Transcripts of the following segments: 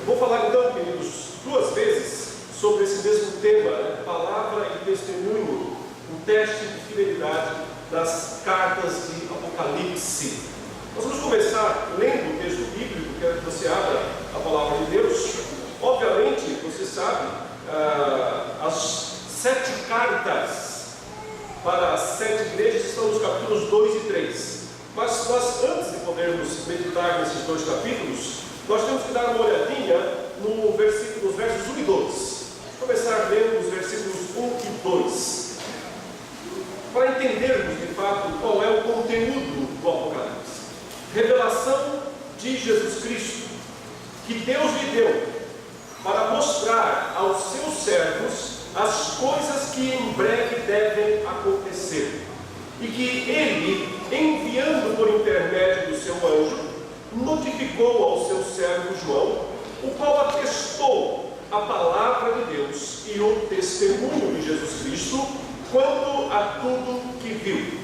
Vou falar então, queridos, 2 vezes sobre esse mesmo tema, né? Palavra e testemunho, um teste de fidelidade das cartas de Apocalipse. Nós vamos começar lendo o texto bíblico, quero que você abra a palavra de Deus. Obviamente, você sabe, as 7 cartas para as 7 igrejas estão nos capítulos 2 e 3. Mas nós, antes de podermos meditar nesses 2 capítulos, nós temos que dar uma olhadinha nos versos 1 e 2. Vamos começar lendo os versículos 1 e 2. Para entendermos de fato qual é o conteúdo do Apocalipse. Revelação de Jesus Cristo, que Deus lhe deu para mostrar aos seus servos as coisas que em breve devem acontecer, e que ele, enviando por intermédio do seu anjo, notificou ao seu servo João, o qual atestou a palavra de Deus e o testemunho de Jesus Cristo quanto a tudo que viu.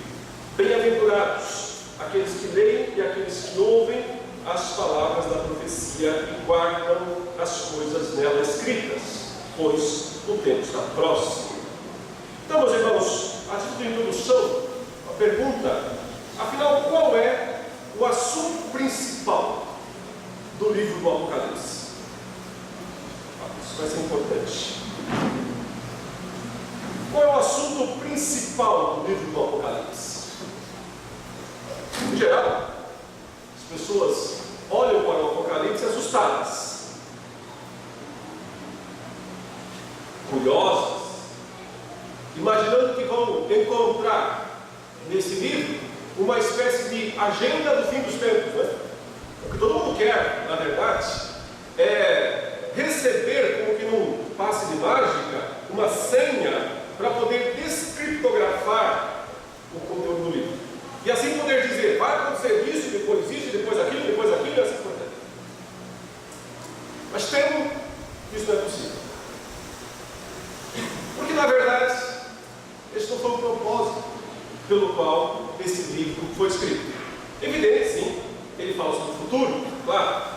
Bem-aventurados aqueles que leem e aqueles que ouvem as palavras da profecia e guardam as coisas nela escritas, pois o tempo está próximo. Então, meus irmãos, a título de introdução, a pergunta: afinal, qual é o assunto principal do livro do Apocalipse? Isso vai ser importante. Qual é o assunto principal do livro do Apocalipse? Em geral, as pessoas olham para o Apocalipse assustadas, curiosas, imaginando que vão encontrar nesse livro uma espécie de agenda do fim dos tempos, né? O que todo mundo quer, na verdade, é receber, como que num passe de mágica, uma senha para poder descriptografar o conteúdo do livro. E assim poder dizer, vai acontecer isso, depois aquilo, e assim por diante. Mas temo que isso não é possível. Porque, na verdade, esse não foi o propósito pelo qual esse livro foi escrito. Evidente, sim, ele fala sobre o futuro, claro.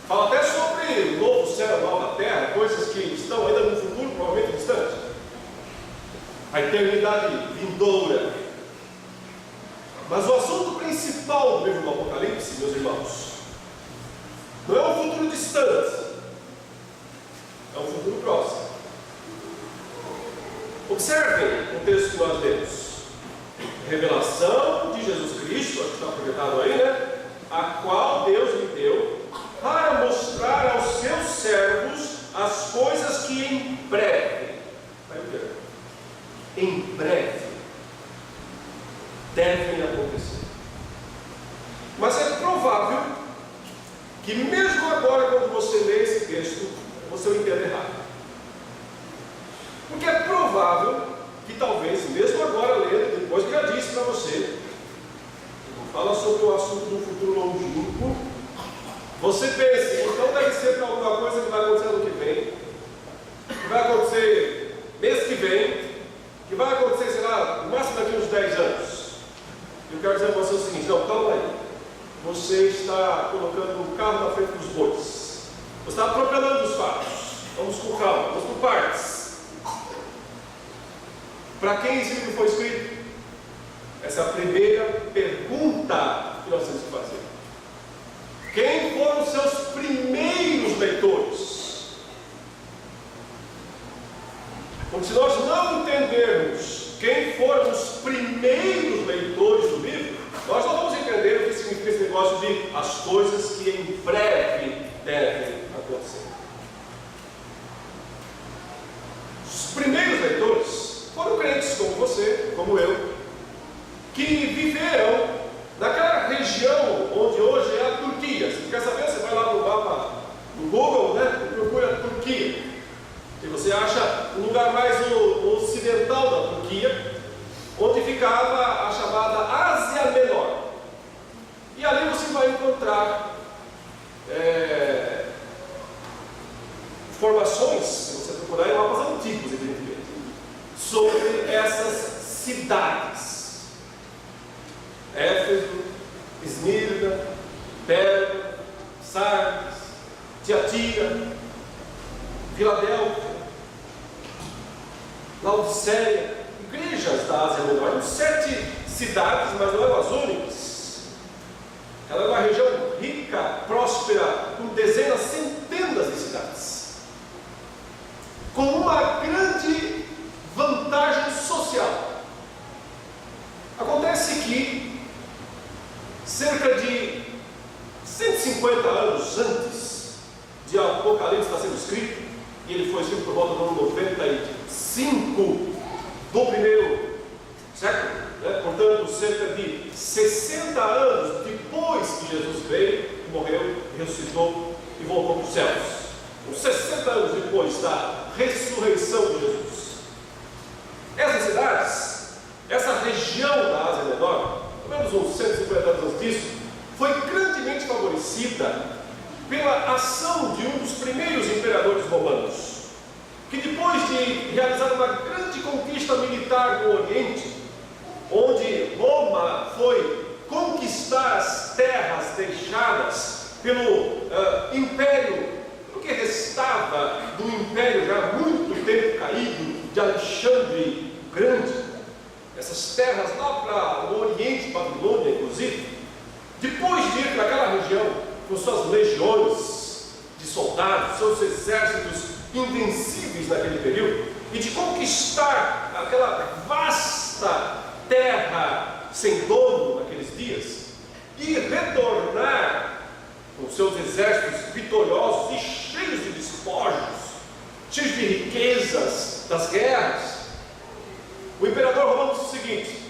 Fala até sobre o novo céu, a nova terra, coisas que estão ainda no futuro, provavelmente distante. A eternidade vindoura. Mas o assunto principal do livro do Apocalipse, meus irmãos, não é um futuro distante, é um futuro próximo. Observem o texto que nós lemos. Revelação de Jesus Cristo, acho que está projetado aí, né? A qual Deus lhe deu para mostrar aos seus servos as coisas que em breve, devem acontecer. Mas é provável que mesmo agora, quando você lê esse texto, você o entenda errado. Porque é provável que talvez, mesmo agora lendo, depois que já disse para você, fala sobre o assunto do futuro longínquo, você pense, então deve ser para alguma coisa que vai acontecer ano que vem, que vai acontecer mês que vem, que vai acontecer, sei lá, no máximo daqui uns 10 anos. Eu quero dizer para você o seguinte: não, calma aí. Você está colocando o carro na frente dos bois. Você está atropelando os fatos. Vamos com calma, vamos por partes. Para quem esse livro foi escrito? Essa é a primeira pergunta que nós temos que fazer. Quem foram os seus primeiros leitores? Porque se nós não entendermos quem foram os primeiros leitores do livro, nós não vamos entender o que significa esse negócio de as coisas que em breve devem acontecer. Os primeiros leitores foram crentes como você, como eu, que viveram naquela região onde hoje é a Turquia. Se quer saber, você vai lá no mapa do Google, né, e procura a Turquia. E você acha um lugar mais no ocidental da Turquia, onde ficava a chamada Ásia Menor. E ali você vai encontrar informações, se você procurar em mapas antigos, evidentemente, sobre essas cidades. Éfeso, Esmirna, Pérgamo, Sardes, Tiatira. Filadélfia, Laodiceia, igrejas da Ásia Menor. Eram 7 cidades, mas não eram as únicas. Ela é uma região rica, próspera, com dezenas, centenas de cidades, com uma grande vantagem social. Acontece que, cerca de 150 anos antes de Apocalipse estar sendo escrito, e ele foi escrito por volta do ano 95 do primeiro século, né? Portanto, cerca de 60 anos depois que Jesus veio, morreu, ressuscitou e voltou para os céus. Uns 60 anos depois da ressurreição de Jesus. Essas cidades, essa região da Ásia Menor, pelo menos uns 150 anos antes disso, foi grandemente favorecida pela ação de um dos primeiros imperadores romanos, que depois de realizar uma grande conquista militar no Oriente, onde Roma foi conquistar as terras deixadas pelo império, o que restava do império já há muito tempo caído, de Alexandre o Grande, essas terras lá para o Oriente, Babilônia inclusive. Depois de ir para aquela região com suas legiões de soldados, seus exércitos invencíveis naquele período, e de conquistar aquela vasta terra sem dono naqueles dias, e retornar com seus exércitos vitoriosos e cheios de despojos, cheios de riquezas das guerras, o imperador romano disse o seguinte: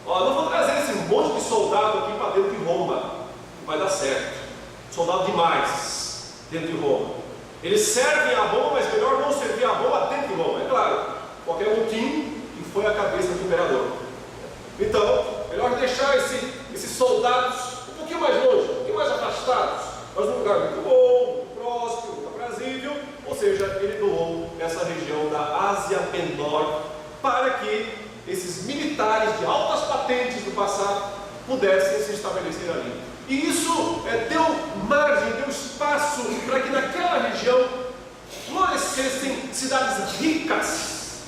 não vou trazer esse monte de soldado aqui para dentro de Roma, não vai dar certo, soldado demais dentro de Roma. Eles servem a Roma, mas melhor não servir a Roma dentro de Roma. É claro, qualquer motim e foi a cabeça do imperador. Então, melhor deixar esses soldados um pouquinho mais longe, um pouquinho mais afastados, mas num lugar muito bom, muito próximo, muito aprazível. Ou seja, ele doou essa região da Ásia Menor para que esses militares de altas patentes do passado pudessem se estabelecer ali. E isso deu margem, deu espaço para que naquela região florescessem cidades ricas.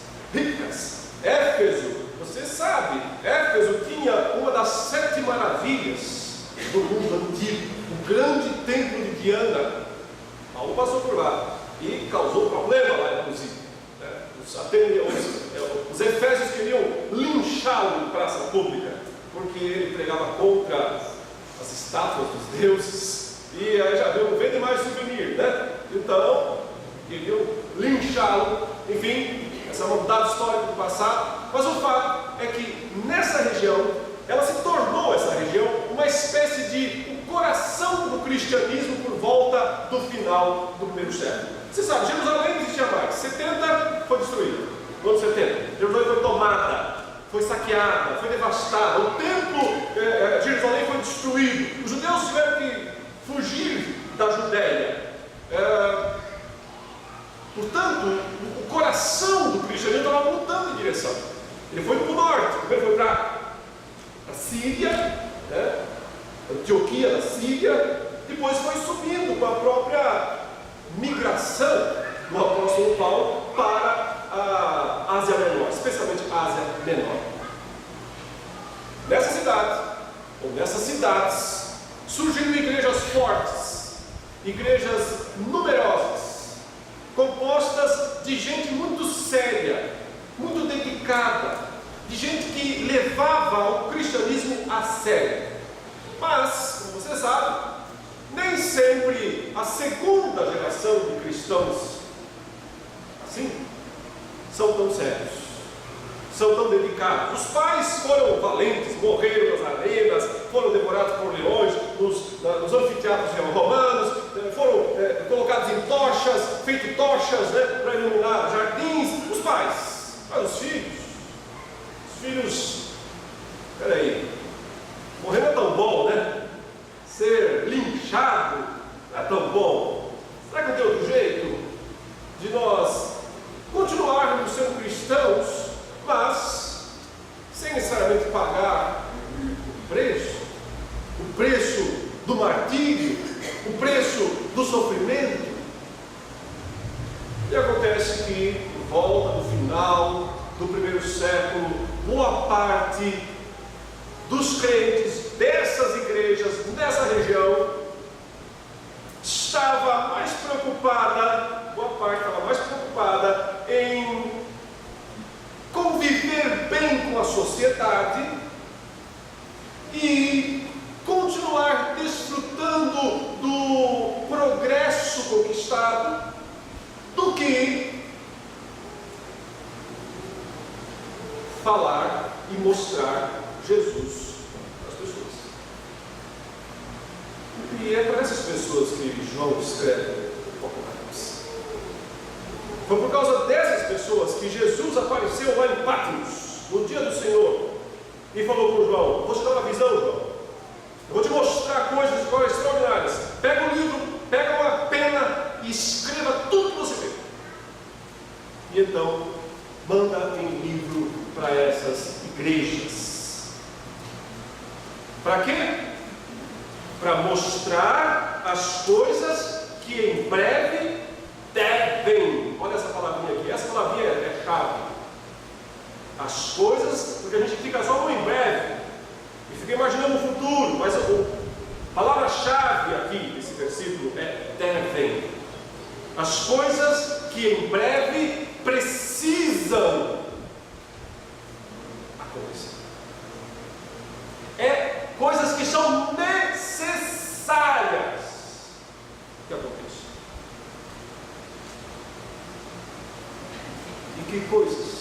Éfeso, você sabe, Éfeso tinha uma das 7 maravilhas do mundo antigo, o grande templo de Diana. Paulo passou por lá e causou problema lá, inclusive. Os efésios queriam linchá-lo em praça pública, porque ele pregava contra as estátuas dos deuses, e aí já viu, não vende mais souvenir, né? Então, queriam linchá-lo. Enfim, essa é uma data histórica do passado, mas o fato é que nessa região, ela se tornou, essa região, uma espécie de coração do cristianismo por volta do final do primeiro século. Você sabe, Jerusalém não existia mais. 70 foi destruído. No ano 70, Jerusalém foi tomada, foi saqueada, foi devastada. O templo de Jerusalém foi destruído. Os judeus tiveram que fugir da Judéia. Portanto, o coração do cristianismo estava mudando de direção. Ele foi para o norte. Primeiro foi para a Síria, né? Antioquia da Síria. Depois foi subindo com a própria migração do apóstolo Paulo para a Ásia Menor, especialmente a Ásia Menor. Nessa cidade, ou nessas cidades, surgiram igrejas fortes, igrejas numerosas, compostas de gente muito séria, muito dedicada, de gente que levava o cristianismo a sério. Mas, como você sabe, nem sempre a segunda geração de cristãos assim são tão sérios, são tão dedicados. Os pais foram valentes, morreram nas arenas, foram devorados por leões nos anfiteatros romanos, foram colocados em tochas, feitos tochas, né, para iluminar jardins. Os pais, mas os filhos, peraí, morrer não é tão bom, né? Ser linchado não é tão bom. Será que não tem outro jeito de nós continuarmos sendo cristãos, mas sem necessariamente pagar o preço do martírio, o preço do sofrimento? E acontece que, por volta do final do primeiro século, boa parte dos crentes dessas igrejas, dessa região, estava mais preocupada, boa parte estava mais preocupada em conviver bem com a sociedade e continuar desfrutando do progresso conquistado, do que falar e mostrar Jesus às pessoas. E é para essas pessoas que João escreve o Apocalipse. Foi por causa dessas pessoas que Jesus apareceu lá em Patmos, no dia do Senhor, e falou com João: vou te dar uma visão, João. Eu vou te mostrar coisas extraordinárias. Pega um livro, pega uma pena e escreva tudo que você vê. E então, manda em livro para essas igrejas. Para quê? Para mostrar as coisas que em breve devem. Olha essa palavrinha aqui. Essa palavrinha é chave. As coisas, porque a gente fica só no em breve e fica imaginando o futuro, mas a palavra-chave aqui desse versículo é devem. As coisas que em breve precisam acontecer. É coisas que são necessárias que aconteçam. E que coisas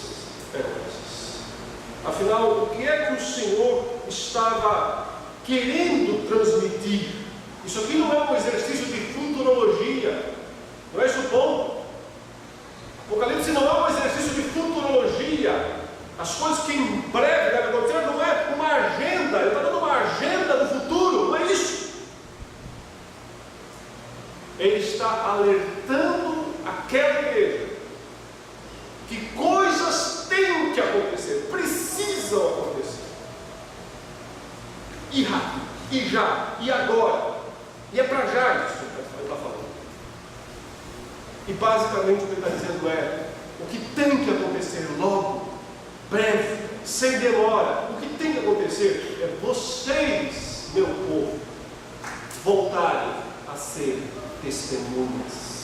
eram essas? Afinal, o que é que o Senhor estava querendo transmitir? Isso aqui não é um exercício de futurologia, não é isso o ponto? Apocalipse não é um exercício de futurologia. As coisas que em breve devem acontecer não é uma agenda, ele está dando uma agenda do futuro, não é isso. Ele está alertando aquela igreja que coisas têm que acontecer, precisam acontecer. E rápido, e já, e agora. E é para já isso que ele está falando. E basicamente o que ele está dizendo é: o que tem que acontecer logo, breve, sem demora, o que tem que acontecer é vocês, meu povo, voltarem a ser testemunhas.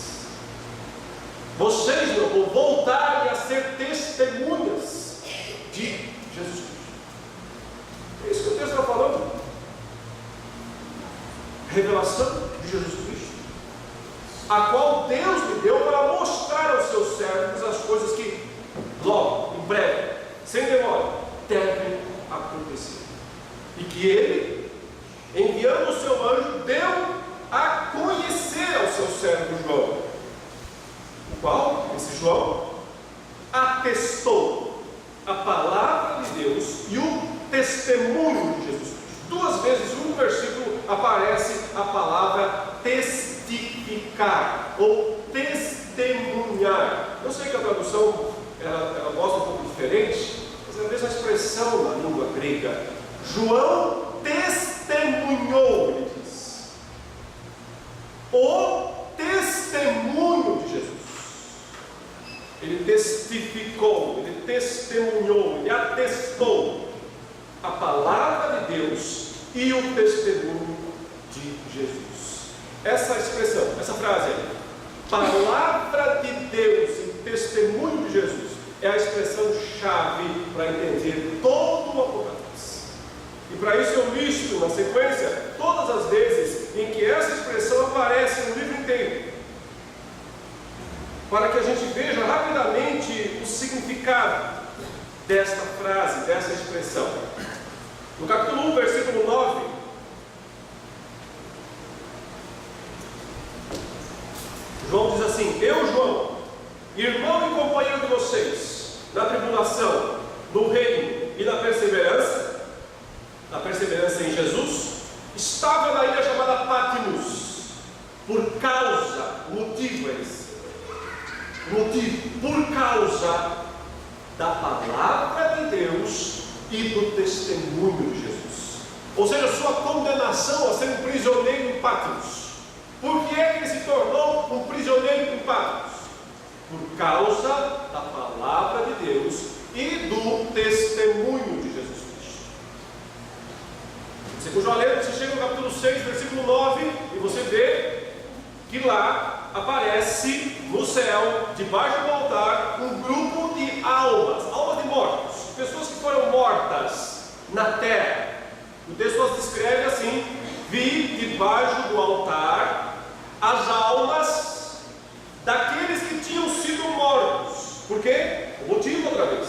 Vocês, meu povo, voltarem a ser testemunhas de Jesus Cristo. É isso que o texto está falando. Revelação de Jesus Cristo, a qual Deus me deu para mostrar aos seus servos as coisas que logo, em breve, sem demora, devem acontecer. E que Ele, enviando o seu anjo, deu a conhecer ao seu servo João, o qual, esse João, atestou a palavra de Deus e o testemunho de Jesus Cristo. Duas vezes no versículo aparece a palavra testificar ou testemunhar. Eu sei que a tradução ela mostra um pouco diferente, mas é a mesma expressão na língua grega. João testemunhou, ele diz, o testemunho de Jesus. Ele testificou, ele testemunhou, ele atestou a palavra de Deus e o testemunho de Jesus. Essa expressão, essa frase aí, palavra de Deus e testemunho de Jesus, é a expressão chave para entender todo o Apocalipse. E para isso eu listo na sequência todas as vezes em que essa expressão aparece no livro inteiro, para que a gente veja rapidamente o significado desta frase, dessa expressão. No capítulo 1, versículo 9, João diz assim: eu, João, irmão e companheiro de vocês, na tribulação, no reino e na perseverança em Jesus, estava na ilha chamada Patmos, por causa, por causa da palavra de Deus e do testemunho de Jesus. Ou seja, sua condenação a ser um prisioneiro em Patmos. Por que é que ele se tornou um prisioneiro em Patmos? por causa da palavra de Deus e do testemunho de Jesus Cristo. Você continua lendo, você chega no capítulo 6, versículo 9, e você vê que lá aparece no céu, debaixo do altar, um grupo de almas de mortos, pessoas que foram mortas na terra. O texto nos descreve assim: vi debaixo do altar as almas daqueles que tinham sido mortos. Por quê? O motivo outra vez: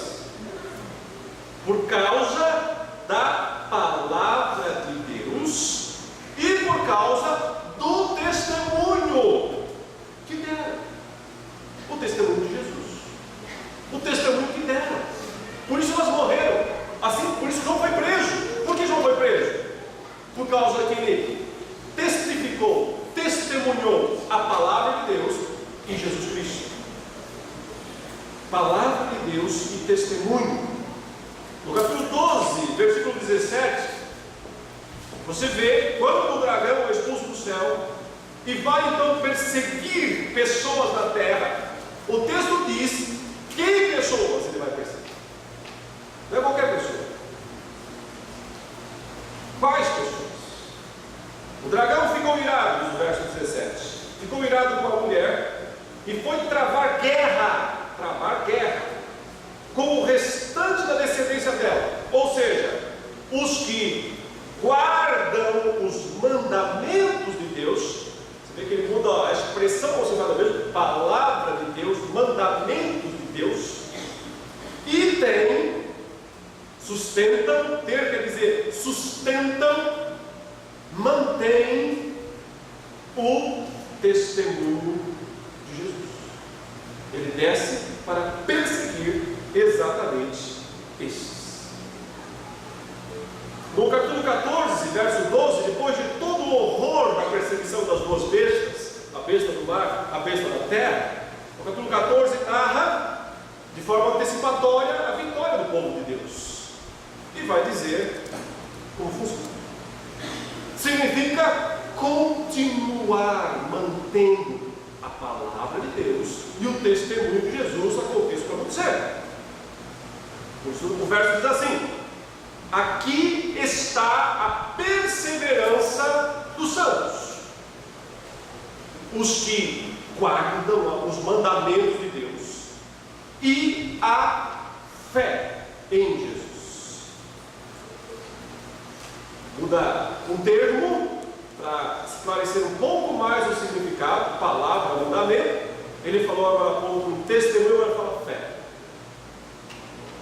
por causa da palavra de Deus e por causa do testemunho que deram. O testemunho de Jesus, o testemunho que deram. Por isso elas morreram. Assim, por isso João foi preso. Por que João foi preso? Por causa que ele testificou, testemunhou a palavra de Deus em Jesus Cristo. Palavra de Deus e testemunho. No capítulo 12, versículo 17, você vê quando o dragão é expulso do céu e vai então perseguir pessoas na terra. O texto diz que pessoas ele vai perseguir. Não é qualquer pessoa. Quais pessoas? O dragão ficou irado, no verso 17. Ficou irado com a mulher e foi travar guerra com o restante da descendência dela. Ou seja, os que guardam os mandamentos de Deus. Você vê que ele muda a expressão considerada mesmo, palavra de Deus, mandamentos de Deus. E tem, sustentam, ter quer dizer sustentam, mantém o testemunho de Jesus. Ele desce para perseguir exatamente estes. No capítulo 14, verso 12, depois de todo o horror da perseguição das duas bestas, a besta do mar, a besta da terra, o capítulo 14 narra de forma antecipatória a vitória do povo de Deus. E vai dizer como funciona. Significa continuar mantendo a palavra de Deus e o testemunho de Jesus aconteça o que acontecer. Por isso o verso diz assim: aqui está a perseverança dos santos, os que guardam os mandamentos de Deus e a fé em Jesus. Muda um termo para esclarecer um pouco mais o significado, palavra, mandamento. Ele falou agora há pouco um testemunho, agora fala fé.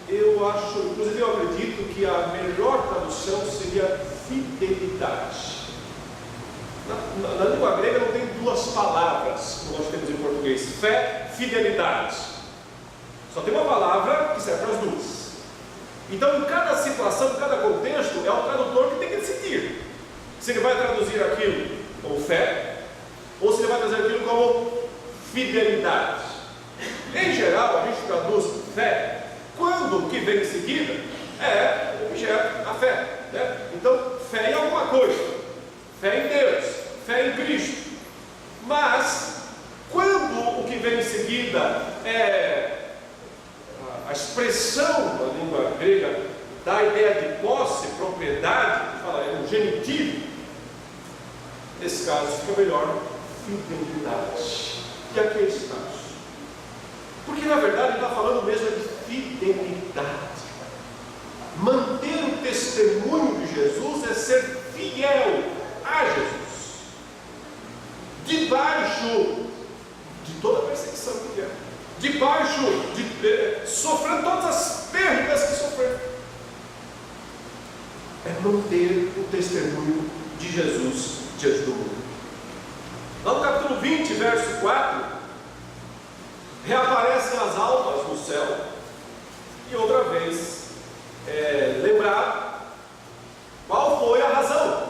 Eu acho, inclusive eu acredito que a melhor tradução seria fidelidade. Na língua grega não tem duas palavras, como nós temos em português: fé, fidelidade. Só tem uma palavra que serve para as duas. Então, em cada situação, em cada contexto, é o tradutor que tem que decidir se ele vai traduzir aquilo como fé ou se ele vai traduzir aquilo como fidelidade. Em geral, a gente traduz fé quando o que vem em seguida é o objeto, a fé, né? Então, fé em alguma coisa, fé em Deus, fé em Cristo. Mas, quando o que vem em seguida é a expressão da língua grega da ideia de posse, propriedade, que fala é um genitivo, nesse caso fica melhor fidelidade. E aqui é esse caso. Porque na verdade ele está falando mesmo de fidelidade. Manter o testemunho de Jesus é ser fiel a Jesus, debaixo de toda a perseguição que vier, debaixo de sofrendo todas as perdas que sofreu. É manter o testemunho de Jesus diante do mundo. Lá no capítulo 20, verso 4, reaparecem as almas no céu e outra vez lembrar qual foi a razão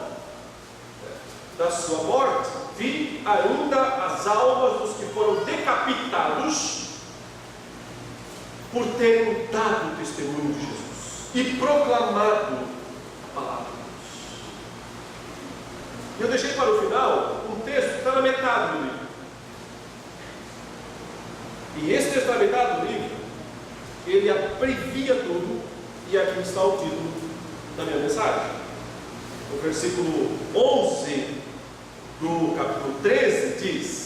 da sua morte. Vi ainda as almas dos que foram decapitados por terem dado o testemunho de Jesus e proclamado a palavra de Deus. Eu deixei para o final um texto que está na metade do livro. E E esse testamentado livro, ele abrevia tudo, e aqui está o título da minha mensagem. O versículo 11 do capítulo 13 diz: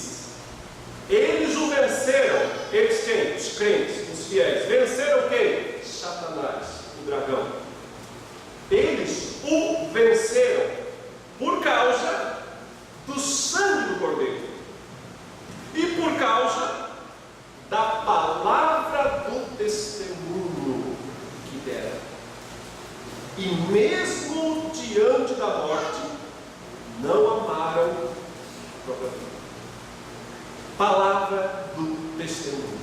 eles o venceram. Eles quem? Os crentes, os fiéis. Venceram quem? Satanás, o dragão. Eles o venceram por causa do sangue do Cordeiro e por causa da palavra do testemunho que deram. E mesmo diante da morte, não amaram a própria vida. Palavra do testemunho.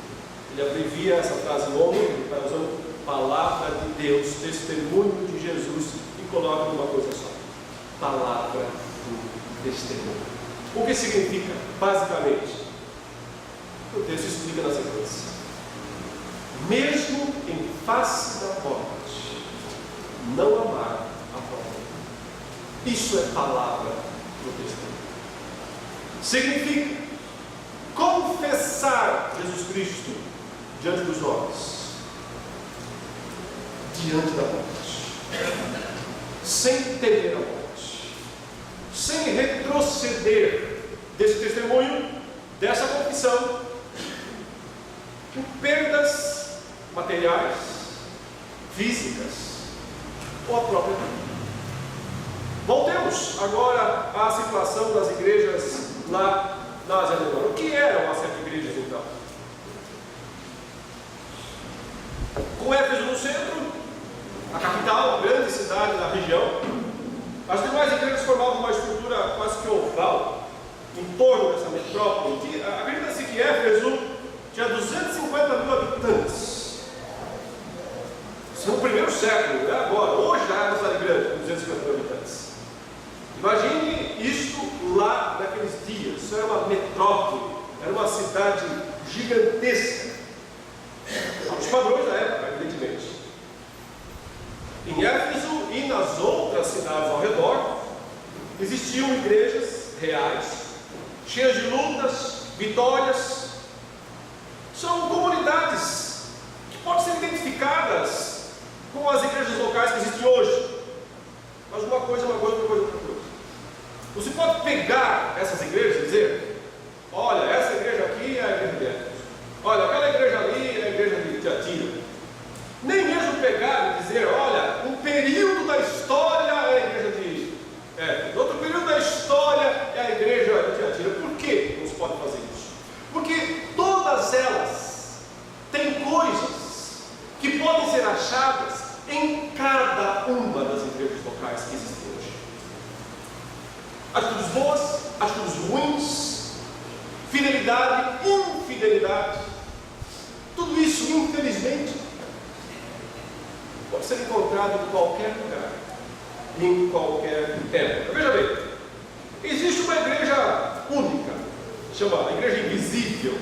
Ele abrevia essa frase longa, ele está usando palavra de Deus, testemunho de Jesus, e coloca numa coisa só: palavra do testemunho. O que significa, basicamente? O texto explica na sequência: mesmo em face da morte, não amar a própria vida. Isso é palavra do testemunho. Significa confessar Jesus Cristo diante dos homens, diante da morte, sem temer a morte, sem retroceder desse testemunho, dessa confissão, por perdas materiais, físicas ou a própria vida. Voltemos agora à situação das igrejas lá na Ásia Menor. O que eram as 7 igrejas então? Com Éfeso no centro, a capital, a grande cidade da região, as demais igrejas formavam uma estrutura quase que oval em torno dessa metrópole. Acredita-se que Éfeso tinha 250 mil habitantes. Isso no primeiro século, não é agora. Hoje já é uma cidade grande, com 250 mil habitantes. Imagine isto lá naqueles dias. Isso era uma metrópole, era uma cidade gigantesca, aos padrões da época, evidentemente. Em Éfeso e nas outras cidades ao redor, existiam igrejas reais, cheias de lutas, vitórias. São comunidades que podem ser identificadas com as igrejas locais que existem hoje. Mas uma coisa é uma coisa, outra coisa é outra coisa. Você pode pegar essas igrejas e dizer: olha, essa igreja aqui é a igreja de Éfeso, olha, aquela igreja ali é a igreja de Tiatira. Nem mesmo pegar e dizer: olha, um período da história é a igreja de Éfeso, outro período da história é a igreja de Tiatira. Por que não se pode fazer isso? Porque todas elas têm coisas que podem ser achadas em cada uma das igrejas locais que existem hoje. Atitudes boas, atitudes ruins, fidelidade, infidelidade, tudo isso, infelizmente, pode ser encontrado em qualquer lugar, em qualquer época. Veja bem, existe uma igreja única, chama a igreja invisível,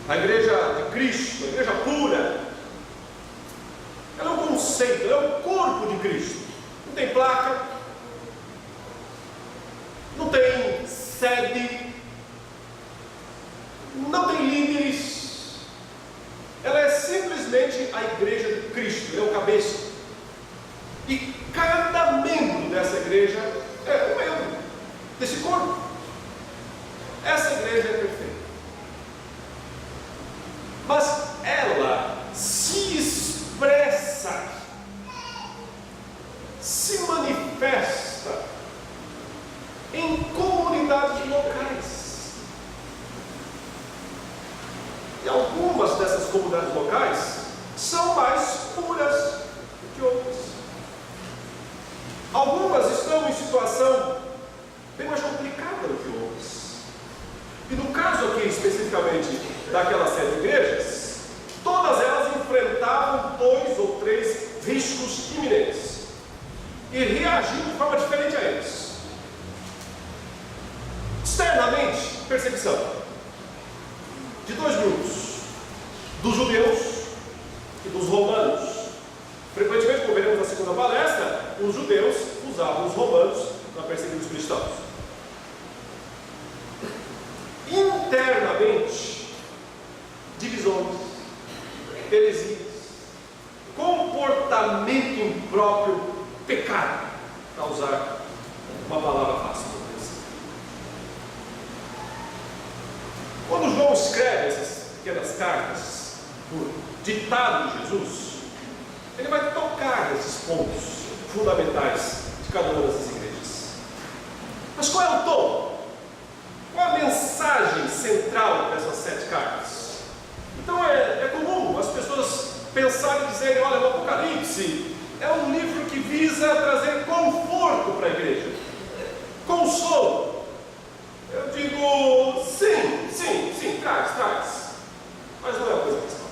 a igreja de Cristo, a igreja pura. Ela é um conceito, ela é o corpo de Cristo. Não tem placa, não tem sede, não tem líderes. Ela é simplesmente a igreja de Cristo, é o cabeça. E cada membro dessa igreja é um membro desse corpo. Essa igreja é perfeita. Mas ela se expressa, se manifesta em comunidades locais. E algumas dessas comunidades locais são mais puras do que outras. Algumas estão em situação bem mais complicada do que outras. E no caso aqui especificamente daquelas 7 igrejas, todas elas enfrentavam 2 ou 3 riscos iminentes e reagiam de forma diferente a eles. Externamente, perseguição de 2 grupos, dos judeus e dos romanos. Frequentemente, como veremos na segunda palestra, os judeus usavam os romanos para perseguir os cristãos. Internamente, de divisões, heresias, comportamento impróprio, pecado, para usar uma palavra fácil. Quando João escreve essas pequenas cartas, por ditado de Jesus, ele vai tocar nesses pontos fundamentais de cada uma dessas igrejas. Mas qual é o tom? Qual a mensagem central dessas 7 cartas? Então é comum as pessoas pensarem e dizerem: olha, o Apocalipse é um livro que visa trazer conforto para a igreja, consolo. Eu digo, sim, traz. Mas não é a coisa principal.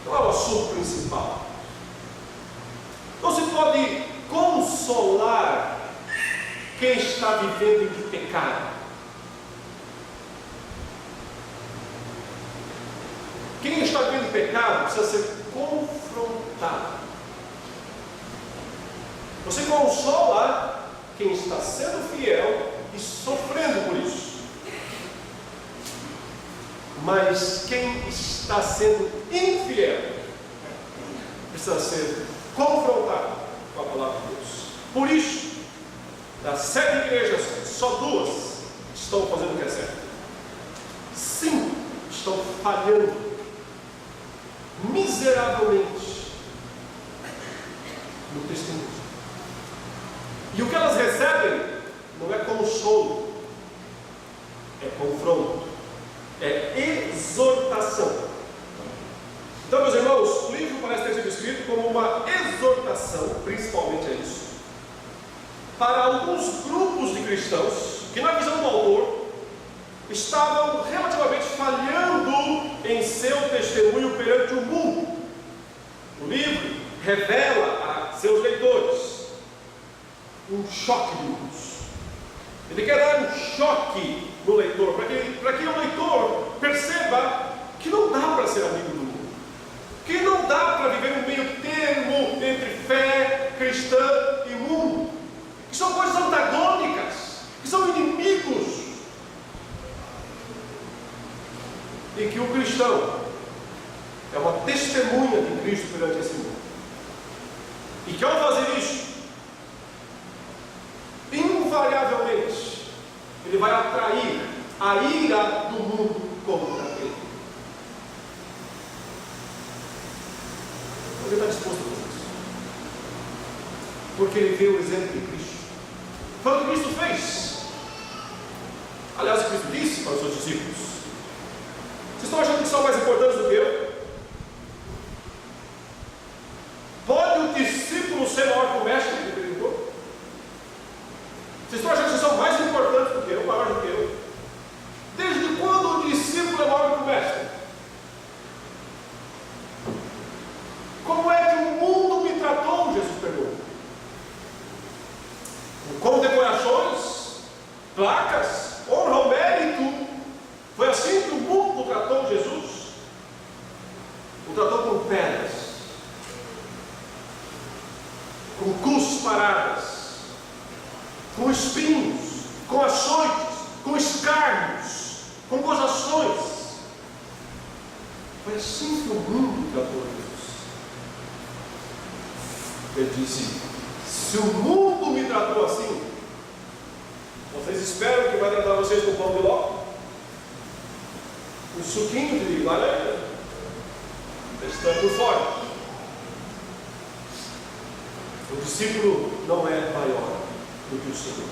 Não é o assunto principal. Não se pode consolar quem está vivendo em pecado. Quem está vivendo em pecado precisa ser confrontado. Você consola quem está sendo fiel e sofrendo por isso. Mas quem está sendo infiel precisa ser confrontado com a palavra de Deus. Por isso, das 7 igrejas, só 2 estão fazendo o que é certo. 5 estão falhando miseravelmente no testemunho. E o que elas recebem não é consolo, é confronto, é exortação. Então, meus irmãos, o livro parece ter sido escrito como uma exortação, principalmente a isso, para alguns grupos de cristãos que, na visão do autor, estavam relativamente falhando em seu testemunho perante o mundo. O livro revela a seus leitores um choque de luz. Ele quer dar um choque no leitor, para que o leitor perceba que não dá para ser amigo do mundo, que não dá para viver um meio termo entre fé cristã e mundo, que são coisas antagônicas, que são inimigos, e que o cristão é uma testemunha de Cristo perante esse mundo, e que ao fazer isso, invariavelmente, ele vai atrair a ira do mundo contra ele. Ele está disposto a fazer isso, porque ele vê o exemplo de Cristo. Foi o que Cristo fez. Aliás, Cristo disse para os seus discípulos: vocês estão achando que são mais importantes do que eu? Pode o discípulo ser maior que o mestre que ele perguntou? Vocês estão achando que vocês são mais importantes do que eu, maior do que eu? Desde quando o discípulo é maior do que o mestre? Como é que o mundo me tratou? Jesus perguntou. Com decorações, placas, honra ao mérito. Foi assim que o mundo tratou Jesus. O tratou com pedras, com cruzes paradas, com espinhos, com açoites, com escárnios, com gozações. Foi assim que o mundo tratou Jesus. Ele disse: se o mundo me tratou assim, vocês esperam que vai tratar vocês com pão de ló? Um suquinho de laranja? Estando fora. O discípulo não é maior do que o Senhor.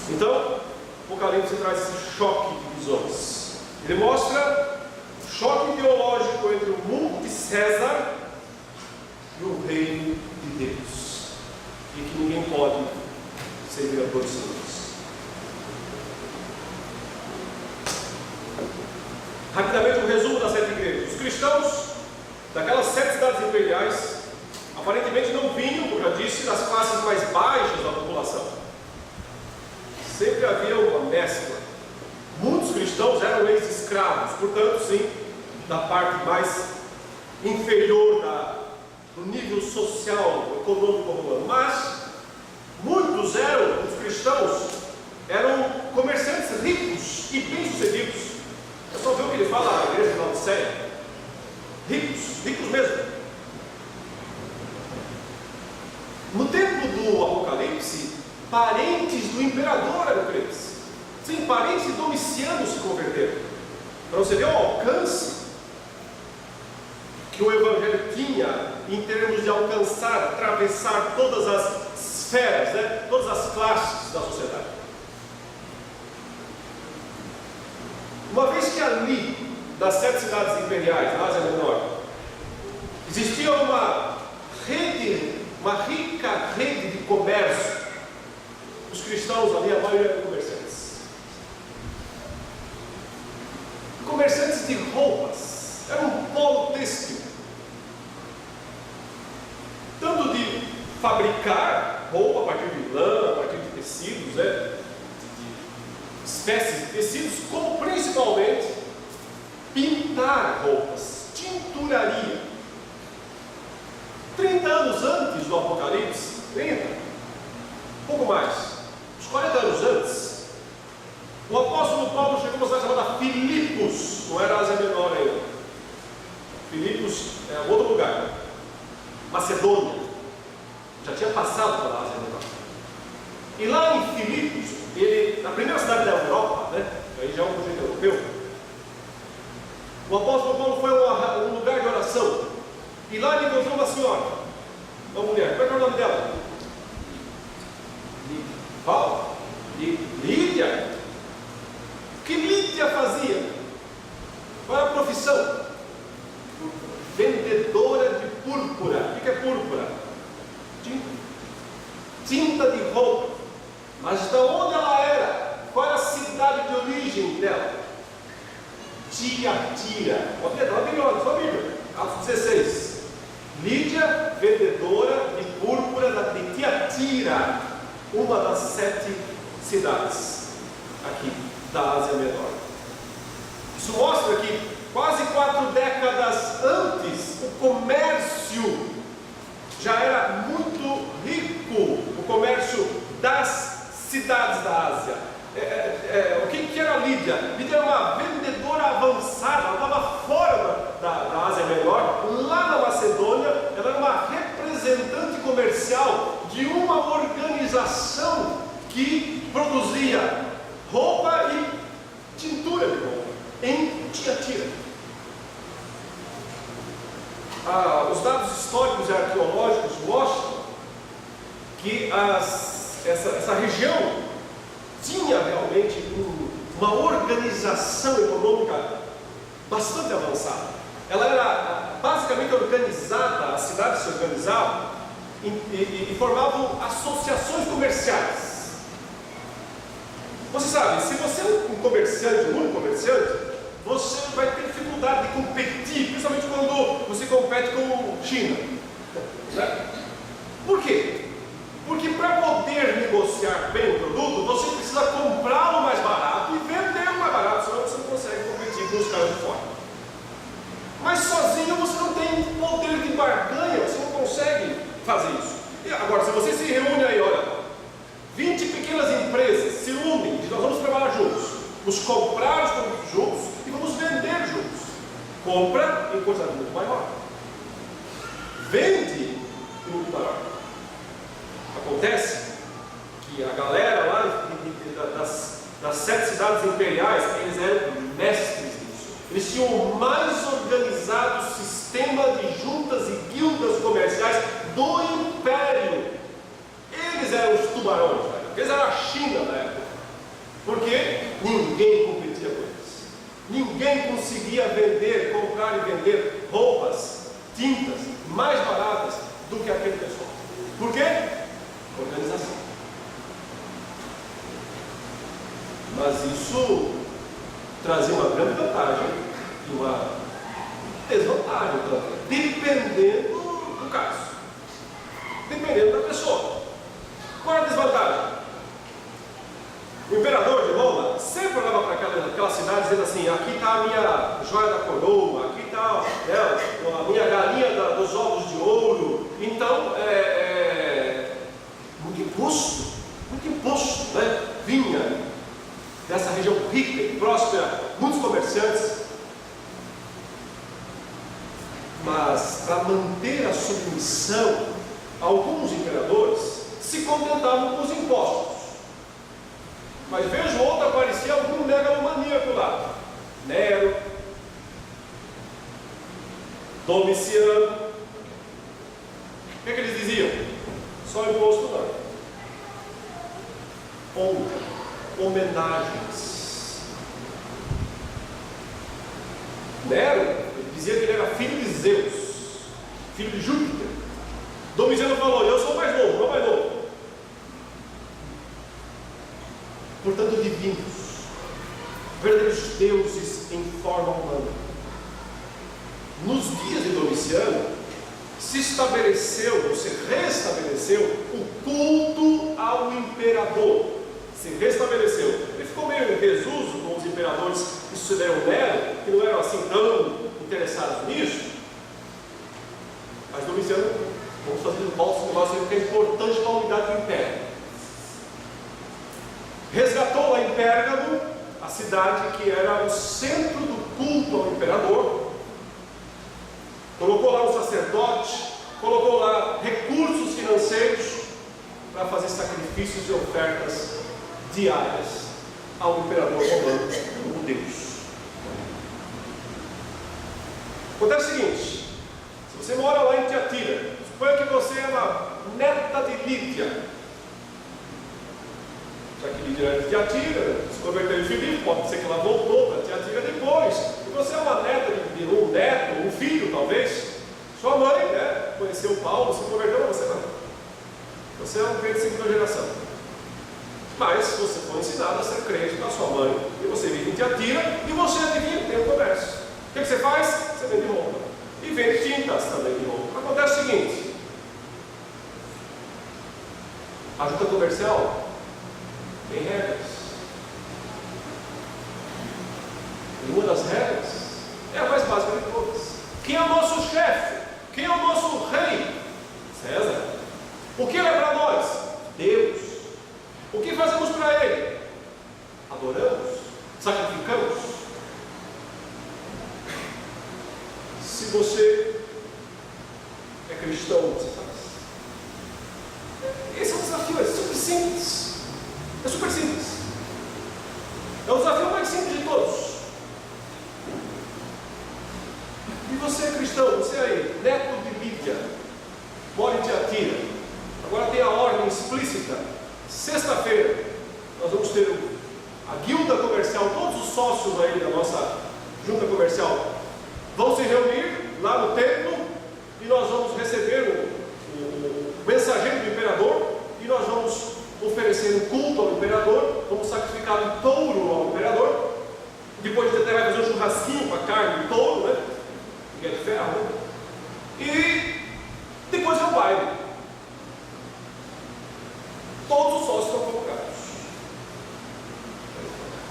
Então, o Apocalipse traz esse choque de visões. Ele mostra o choque ideológico entre o mundo de César e o reino de Deus, e que ninguém pode servir a dois senhores. Rapidamente, um resumo das 7 igrejas. Os cristãos daquelas 7 cidades imperiais aparentemente não vinham, como já disse, das classes mais baixas da população. Sempre havia uma mescla. Muitos cristãos eram ex-escravos, portanto, sim, da parte mais inferior do nível social, econômico romano. Mas muitos dos cristãos eram comerciantes ricos e bem-sucedidos, É só ver o que ele fala na igreja de Laodiceia. Ricos, ricos mesmo. No tempo do Apocalipse, parentes do imperador eram crentes. Sim, parentes de Domiciano se converteram. Para você ver o alcance que o Evangelho tinha em termos de alcançar, atravessar todas as esferas, né? Todas as classes da sociedade. Uma vez que ali, das 7 cidades imperiais, na Ásia Menor, existia uma rica rede de comércio. Os cristãos ali, a maioria eram comerciantes. Comerciantes de roupas. Era um polo têxtil. Tanto de fabricar roupa a partir de lã, a partir de tecidos, né? De espécies de tecidos, como principalmente pintar roupas, tinturaria. 30 anos antes do Apocalipse, 30, pouco mais, uns 40 anos antes, o apóstolo Paulo chegou a uma cidade chamada Filipos, não era Ásia Menor ainda. Filipos é outro lugar, Macedônia, já tinha passado pela Ásia Menor. E lá em Filipos, ele, na primeira cidade da Europa, né, aí já é um projeto europeu, o apóstolo Paulo foi a um lugar de oração. E lá ele encontrou uma senhora, uma mulher. Qual é o nome dela? Lídia. O que Lídia fazia? Qual era a profissão? Vendedora de púrpura. O que é púrpura? Tinta de roupa. Mas de onde ela era? Qual era a cidade de origem dela? Tiatira. Olha a Bíblia. Atos 16. Lídia, vendedora de púrpura de Tiatira, uma das 7 cidades aqui da Ásia Menor. Isso mostra que quase 4 décadas antes o comércio já era muito rico, o comércio das cidades da Ásia. O que era Lídia? Lídia era uma vendedora avançada, ela estava fora da Ásia Menor, lá na Macedônia. Ela era uma representante comercial de uma organização que produzia roupa e tintura de roupa em Tiatira. Os dados históricos e arqueológicos mostram que essa região tinha realmente uma organização econômica bastante avançada. Ela era basicamente organizada, as cidades se organizavam e formavam associações comerciais. Você sabe, se você é um comerciante, um único comerciante, você vai ter dificuldade de competir, principalmente quando você compete com China. Né? Por quê? Porque para poder negociar bem o produto, você precisa comprá-lo mais barato e vendê-lo mais barato, senão você não consegue competir com os caras de fora. Mas sozinho você não tem poder de barganha, você não consegue fazer isso. E agora, se você se reúne aí, olha, 20 pequenas empresas se unem, nós vamos trabalhar juntos, vamos comprar os produtos juntos e vamos vender juntos. Compra em quantidade muito maior, vende em muito maior. Acontece que a galera lá das 7 cidades imperiais, eles eram mestres nisso. Eles tinham o mais organizado sistema de juntas e guildas comerciais do império. Eles eram os tubarões, velho. Eles eram a China na época. Porque ninguém competia com eles. Ninguém conseguia comprar e vender roupas, tintas mais baratas do que aquele pessoal. Por quê? Organização. Mas isso trazia uma grande vantagem e uma desvantagem também, dependendo do caso, dependendo da pessoa. Qual é a desvantagem? O imperador de Roma sempre olhava para aquela cidade dizendo assim: aqui está a minha joia da coroa, aqui está a minha galinha dos ovos de ouro. Então, muito imposto, né? Vinha dessa região rica e próspera, muitos comerciantes Mas, para manter a submissão, alguns imperadores se contentavam com os impostos. Mas vejo outro, aparecia algum megalomaníaco lá. Nero, Domiciano. O que eles diziam? Só imposto não. Honra, homenagens. Nero, ele dizia que ele era filho de Zeus, filho de Júpiter. Domiciano falou: eu sou mais novo, não mais novo. Portanto, divinos, verdadeiros deuses em forma humana. Nos dias de Domiciano, se estabeleceu, ou se restabeleceu, o culto ao imperador. Se restabeleceu. Ele ficou meio em desuso com os imperadores que sucederam Nero, que não eram assim tão interessados nisso. Mas Domiciano, vamos fazer um falso negócio que é importante para a unidade do império. Resgatou lá em Pérgamo a cidade que era o centro do culto ao imperador. Colocou lá um sacerdote, colocou lá recursos financeiros para fazer sacrifícios e ofertas diárias ao imperador romano, o Deus. Acontece o seguinte: se você mora lá em Tiatira, suponha que você é uma neta de Lídia. Já que Lídia era de Tiatira, se converteu em Filipe, pode ser que ela voltou para Tiatira depois. E você é uma neta de um neto, um filho talvez. Sua mãe, né, conheceu Paulo, se converteu, você não. Você é um crente de segunda geração. Mas você foi ensinado a ser crente da sua mãe. E você vive em Tiatira e você adivinha, tem um comércio. O que você faz? Você vende roupa. E vende tintas também de roupa. Acontece o seguinte: a junta comercial tem regras. E uma das regras é a mais básica de todas. Quem é o nosso chefe? Quem é o nosso rei? César. O que ele é para nós? Deus. O que fazemos para ele? Adoramos? Sacrificamos? Se você é cristão, você faz. Esse é um desafio, é super simples. É super simples. É o desafio mais simples de todos. E você é cristão, você aí, neto de Lídia, mora em Tiatira. Agora tem a ordem explícita. Sexta-feira nós vamos ter a guilda comercial, todos os sócios aí da nossa junta comercial vão se reunir lá no templo e nós vamos receber o mensageiro do imperador e nós vamos oferecer um culto ao imperador, vamos sacrificar um touro ao imperador. Depois até vai fazer um churrasquinho com a carne do touro, né? Que é de ferro, né? E depois é o baile. Todos os sócios estão convocados.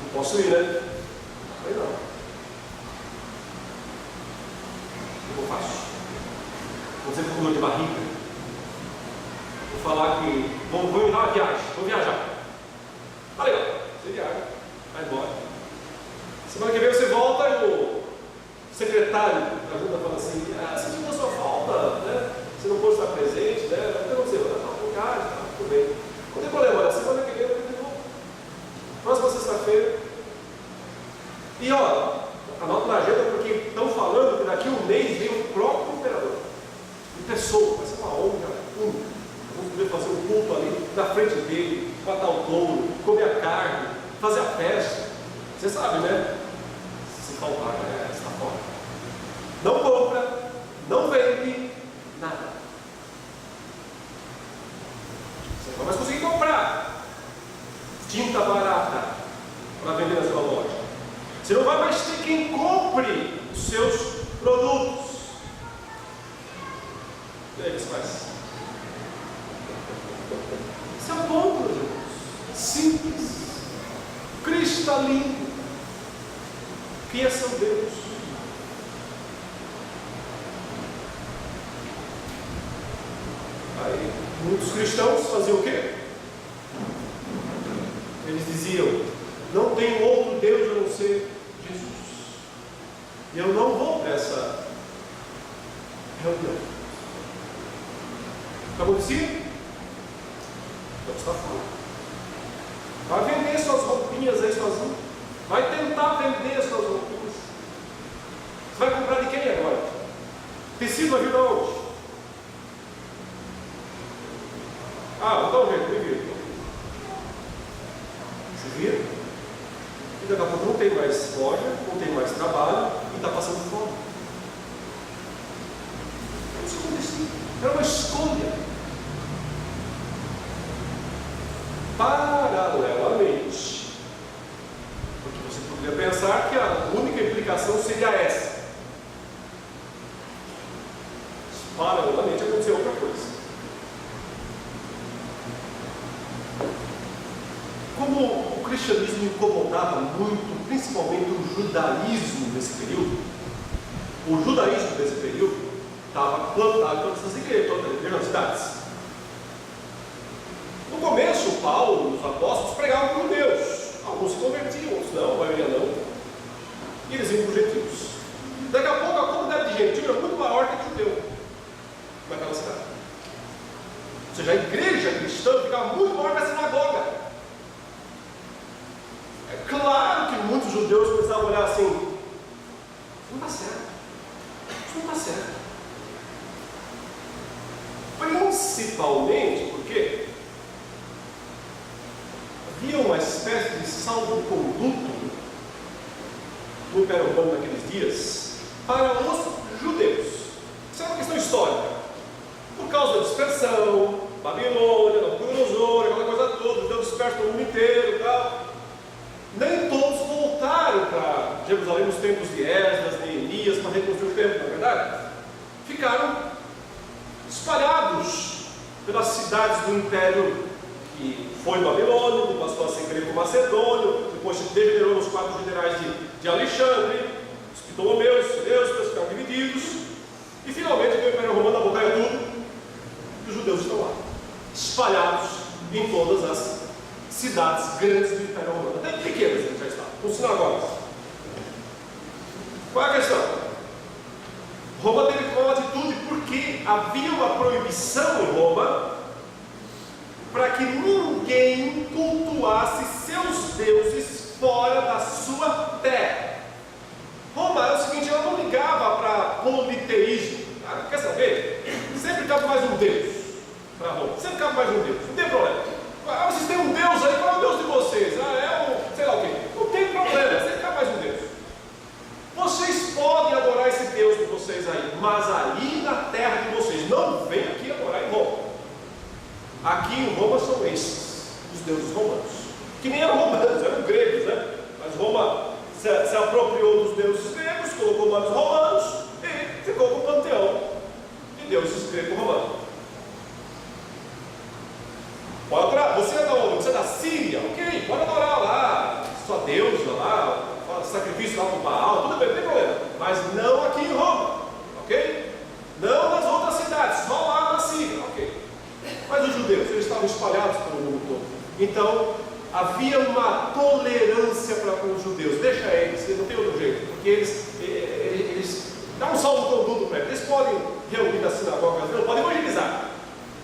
Não posso ir, né? Falei, não. O que eu faço? Vou dizer que eu dor de barriga. Vou falar que vou ir uma viagem, vou viajar. Tá legal, você viaja, vai embora. Semana que vem você volta e o secretário da junta fala assim: sentimos a sua falta, né? Você não pôde estar presente, né? O que aconteceu? Não, viagem, tá, tudo bem. Não tem problema, olha, semana que vem eu tenho de novo. Próxima sexta-feira. E ó, anota na agenda porque estão falando que daqui a um mês vem o próprio imperador. Em pessoa, vai ser uma honra única. Vamos poder fazer um culto ali na frente dele, matar o touro, comer a carne, fazer a festa. Você sabe, né? Se faltar, você está fora. Não compra, não vende, nada. Você não vai conseguir comprar tinta barata para vender na sua loja. Você não vai mais ter quem compre os seus produtos. E aí, o que você faz? Isso é bom, meus irmãos. Simples, cristalino. Quem é seu Deus? Aí, muitos cristãos faziam o quê? Eles diziam: não tem outro Deus a não ser Jesus. E eu não vou para essa reunião. O que acontecia? Então está fora. Vai vender suas roupinhas aí sozinho. Vai tentar vender suas roupinhas. Você vai comprar de quem agora? Tecido vai vir de onde? Ah, vou dar um jeito, me vira. Se vira. E daqui a pouco não tem mais loja, não tem mais trabalho e está passando fome. Isso acontecia. Era uma escolha. Paralelamente, porque você poderia pensar que a única implicação seria essa. Paralelamente aconteceu outra coisa. Como o cristianismo incomodava muito, principalmente o judaísmo nesse período, o judaísmo desse período estava plantado em todas essas igrejas, todas as cidades. No começo, Paulo e os apóstolos pregavam para os judeus. Alguns se convertiam, outros não, a maioria não. E eles iam para os gentios. Daqui a pouco a comunidade de gentil era muito maior que a de judeu naquela cidade. Ou seja, a igreja cristã ficava muito maior que a sinagoga. É claro que muitos judeus começavam a olhar assim: isso não está certo. Isso não está certo. Principalmente porque havia uma espécie de salvo-conduto no Império Romano naqueles dias para os judeus. Isso é uma questão histórica. Por causa da dispersão, Babilônia, Nabucodonosor, aquela coisa toda, os judeus dispersos no mundo inteiro e tal. Nem todos voltaram para Jerusalém nos tempos de Esdras, Neemias, para reconstruir o templo, não é verdade? Ficaram espalhados pelas cidades do Império que foi babilônico, passou a ser greco-macedônio, depois se degenerou nos 4 generais de Alexandre, os Ptolomeus, os Seleucidas, ficaram divididos, e finalmente o Império Romano abocanha tudo, e os judeus estão lá, espalhados em todas as cidades grandes do Império Romano, até pequenas eles já estavam, com sinagogas. Qual é a questão? Roma teve que tomar uma atitude porque havia uma proibição em Roma para que ninguém cultuasse seus deuses fora da sua terra. Roma é o seguinte, ela não ligava para politeísmo. Ah, quer saber? Sempre cabe mais um Deus para Roma. Sempre cabe mais um Deus. Não tem problema. Ah, vocês têm um Deus aí, qual é o Deus de vocês? Ah, é o sei lá o quê. Não tem problema, sempre cabe mais um Deus. Vocês podem adorar esse Deus de vocês aí, mas aí na terra de vocês. Não vem aqui adorar em Roma. Aqui em Roma são esses, os deuses romanos. Que nem eram romanos, eram gregos, né? Mas Roma se apropriou dos deuses gregos, colocou nomes romanos e ficou com o panteão de deuses greco-romanos. Pode adorar. Você é da onde? Você é da Síria? Ok, pode adorar lá, sua deusa lá, sacrifício lá para o Baal, tudo bem, não tem problema. Mas não aqui em Roma, ok? Não nas outras cidades, só lá na Síria, ok? Mas os judeus, eles estavam espalhados pelo mundo todo. Então, havia uma tolerância para com os judeus. Deixa eles não tem outro jeito. Porque eles dão um salvo-conduto para eles. Eles podem reunir nas sinagogas, não podem evangelizar.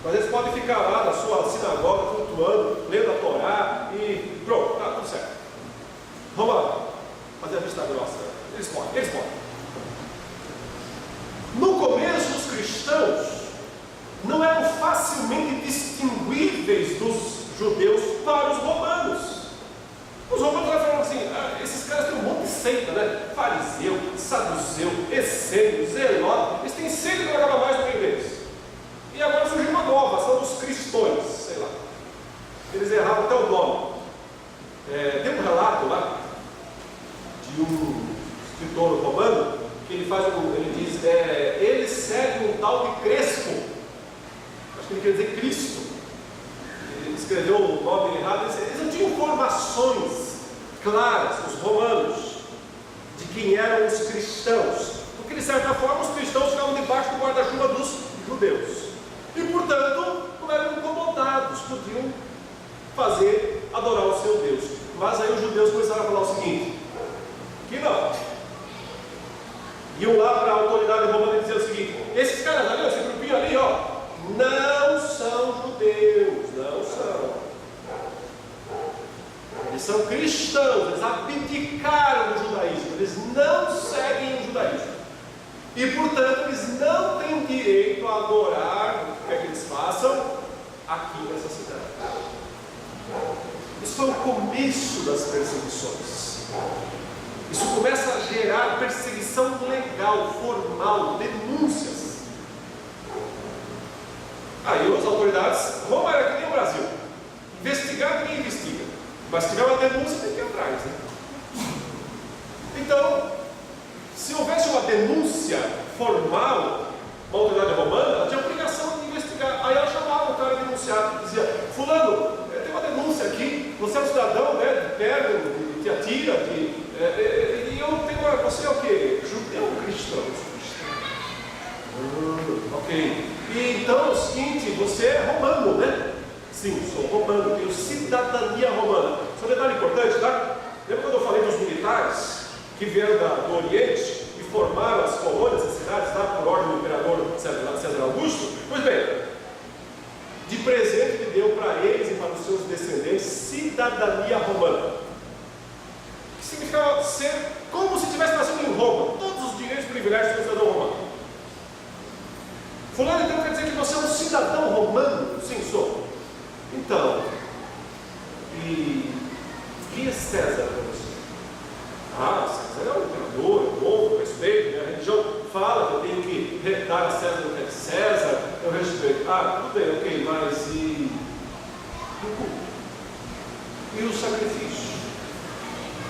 Mas eles podem ficar lá na sua sinagoga, flutuando, lendo a Torá e pronto, tá tudo certo. Vamos lá, fazer a vista grossa. Eles podem. No começo, os cristãos não eram facilmente distinguíveis dos judeus para os romanos. Os romanos falavam assim: esses caras têm um monte de seita, né? Fariseu, saduceu, essênio, zelota. Eles têm seita que não acaba mais do meio deles. E agora surgiu uma nova, são os cristões, sei lá. Eles erraram até o nome. Tem um relato lá de um escritor romano que ele diz: eles seguem um tal de Crespo. Acho que ele quer dizer Cristo. Ele escreveu o nome errado. Eles não tinham informações claras, os romanos, de quem eram os cristãos, porque de certa forma os cristãos ficavam debaixo do guarda-chuva dos judeus e portanto não eram incomodados, podiam adorar o seu Deus. Mas aí os judeus começaram a falar o seguinte: que não, iam lá para a autoridade romana e diziam o seguinte: esses caras ali, esse grupinho ali, ó, não são judeus, não são. Eles são cristãos, eles abdicaram do judaísmo, eles não seguem o judaísmo. E, portanto, eles não têm direito a adorar o que é que eles façam aqui nessa cidade. Isso foi o começo das perseguições. Isso começa a gerar perseguição legal, formal, denúncias. Aí as autoridades, Roma era que nem o Brasil. Investigar, ninguém investiga. Mas se tiver uma denúncia, tem que ir atrás, né? Então, se houvesse uma denúncia formal, uma autoridade romana, ela tinha a obrigação de investigar. Aí ela chamava o cara denunciado, dizia: fulano, tem uma denúncia aqui, você é um cidadão, né, de Pérgamo, de Tiatira, e eu tenho uma, você é o quê? Judeu ou cristão? Ok. E então é o seguinte, você é romano, né? Sim, sou romano, tenho cidadania romana. Só um detalhe importante, tá? Lembra quando eu falei dos militares que vieram do Oriente e formaram as colônias, as cidades, tá? Por ordem do imperador César Augusto? Pois bem, de presente ele deu para eles e para os seus descendentes cidadania romana, que significava ser como se tivesse nascido em Roma, todos os direitos e privilégios de um cidadão romano. Fulano, então quer dizer que você é um cidadão romano? Sim, sou. Então, e quem é César para você? César é o imperador, o povo, respeito, né? A religião fala que eu tenho que dar a César o que é de César, eu respeito. Tudo bem, ok, mas e o culto? E o sacrifício?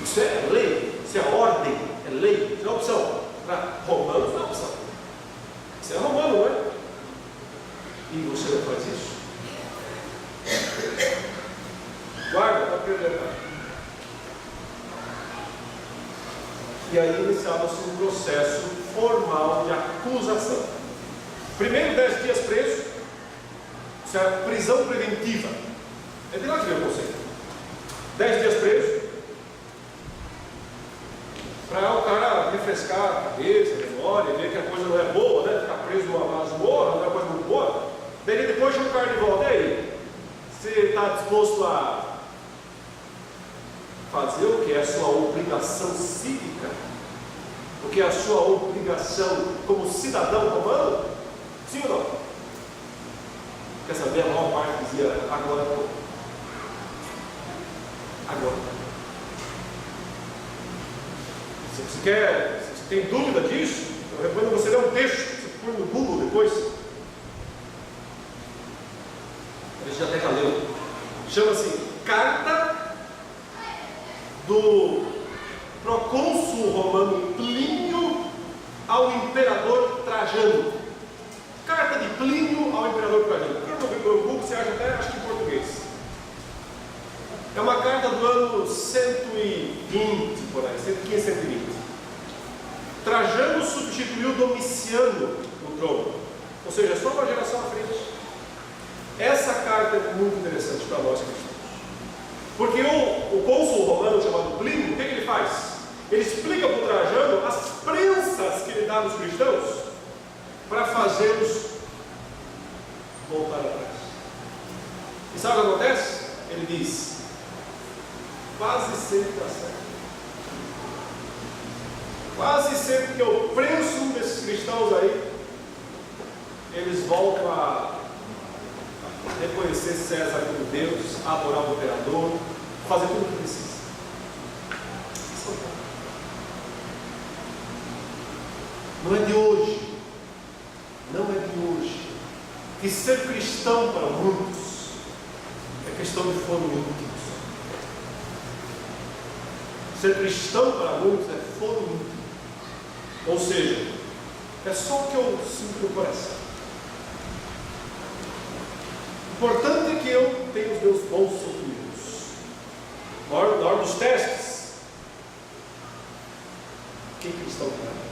Isso é lei, isso é ordem, é lei, isso não é opção. Para romanos não é opção. Você é romano, não é? E você não faz isso? Guarda, para perder. E aí iniciava-se um processo formal de acusação. Primeiro 10 dias preso, isso é a prisão preventiva. É de lá que vem o conceito. 10 dias preso, para o cara refrescar a cabeça, a memória, ver que a coisa não é boa, né? Ficar preso numa masmorra não é uma coisa muito boa. Daí depois chama o cara de volta. E aí? Você está disposto a fazer o que é a sua obrigação cívica? O que é a sua obrigação como cidadão romano? Sim ou não? Quer saber? A maior parte dizia: agora não. Agora. Se você tem dúvida disso, eu recomendo você ler um texto, você põe no Google depois. A gente até já leu. Chama-se Carta do procônsul romano Plínio ao imperador Trajano. Carta de Plínio ao imperador Trajano. Quando eu no Google, você acha até, acho que em português. É uma carta do ano 120, por aí, 115, 120. Trajano substituiu Domiciano no trono, ou seja, só uma geração à frente. Essa carta é muito interessante para nós cristãos, porque o cônsul romano chamado Plínio, o que ele faz? Ele explica para o Trajano as prensas que ele dá aos cristãos para fazê-los voltar atrás. E sabe o que acontece? Ele diz: quase sempre dá certo. Quase sempre que eu prenso um desses cristãos aí, eles voltam a reconhecer César como Deus, a adorar o imperador, fazer tudo o que precisa. Não é de hoje, não é de hoje, que ser cristão para muitos é questão de foro íntimo. Ser cristão para muitos é foro íntimo. Ou seja, é só o que eu sinto no coração. O importante é que eu tenha os meus bons sentimentos. Na hora dos testes, quem cristão é?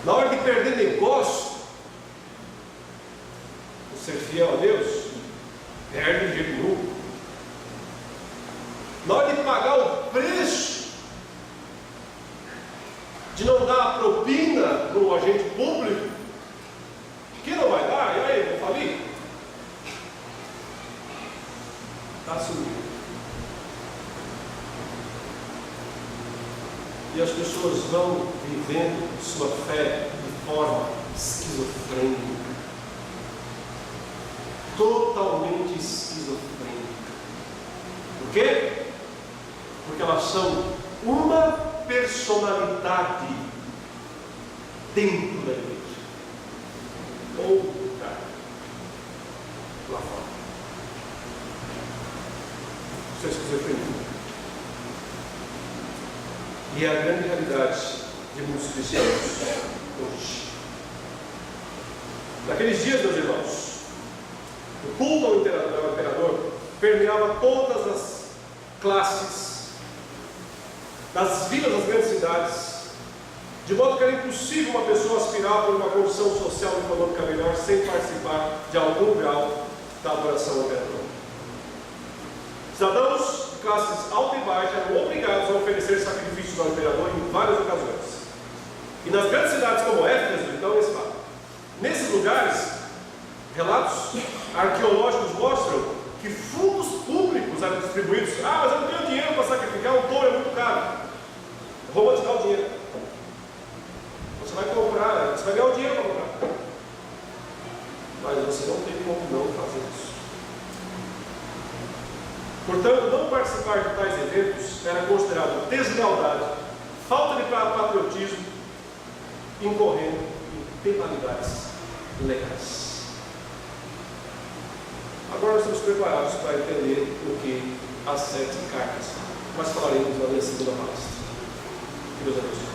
Na hora de perder negócio, o ser fiel a Deus, perde de jeito nenhum. Na hora de pagar o preço de não dar a propina para o agente público, pessoas vão vivendo sua fé de forma esquizofrênica. Totalmente esquizofrênica. Por quê? Porque elas são uma personalidade dentro da igreja. Ou lá fora. Isso é esquizofrenia. E é a grande realidade de muitos cristianos hoje. Naqueles dias, meus irmãos, o culto ao imperador permeava todas as classes das vilas das grandes cidades, de modo que era impossível uma pessoa aspirar por uma condição social e econômica melhor sem participar de algum grau da adoração ao imperador. Cidadãos de classes alta e baixa eram obrigados a oferecer sacrifícios ao imperador em várias ocasiões. E nas grandes cidades como Éfeso, então, esse fato. Nesses lugares, relatos arqueológicos mostram que fundos públicos eram distribuídos. Ah, mas eu não tenho dinheiro para sacrificar, um touro é muito caro. Roma te dá o dinheiro. Você vai comprar, você vai ganhar o dinheiro para comprar. Mas você não tem como não fazer isso. Portanto, não participar de tais eventos era considerado deslealdade, falta de patriotismo, incorrendo em penalidades legais. Agora nós estamos preparados para entender o que as 7 cartas falam, mas falaremos na minha segunda palestra. Que Deus abençoe.